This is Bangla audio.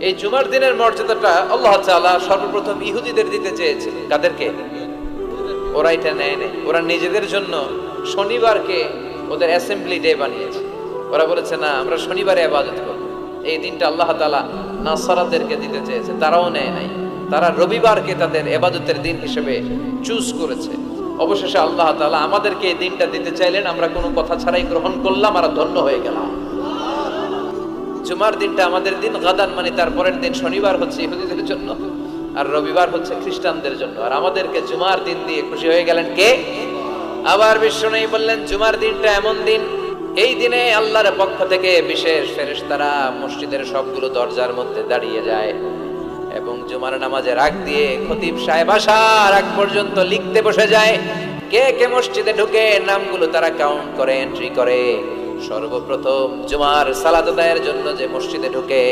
এই জুমার দিনের মর্যাদাটা আল্লাহ তাআলা সর্বপ্রথম ইহুদিদের দিতে চেয়েছিলেন। কাদেরকে? ওরা এটা নেয় নাই। ওরা নিজেদের জন্য শনিবারকে ওদের অ্যাসেম্বলি ডে বানিয়েছে। ওরা বলেছে না, আমরা শনিবারে ইবাদত করব। এই দিনটা আল্লাহ তাআলা নাসারাদেরকে দিতে চেয়েছে, তারাও নেয় নাই। তারা রবিবারকে তাদের ইবাদতের দিন হিসেবে চুজ করেছে। অবশেষে আল্লাহ তাআলা আমাদেরকে এই দিনটা দিতে চাইলেন, আমরা কোনো কথা ছাড়াই গ্রহণ করলাম আর ধন্য হয়ে গেলাম। জুমার দিনটা আমাদের দিন, গাদান মানে তারপরের দিন শনিবার হচ্ছে ইহুদিদের জন্য, আর রবিবার হচ্ছে খ্রিস্টানদের জন্য। আর আমাদেরকে জুমার দিন দিয়ে খুশি হয়ে গেলেন কে? আবার বিশ্বনবী বললেন, জুমার দিনটা এমন দিন, এই দিনে আল্লাহর পক্ষ থেকে বিশেষ ফেরেশতারা মসজিদের সবগুলো দরজার মধ্যে দাঁড়িয়ে যায় এবং জুমার নামাজের আগ দিয়ে খতিব সাহেব আসার আগ পর্যন্ত লিখতে বসে যায়। কে কে মসজিদে ঢুকে নামগুলো তারা কাউন্ট করে, এন্ট্রি করে। সর্বপ্রথম জুমার সালাত আদায়ের জন্য যে মসজিদে ঢুকে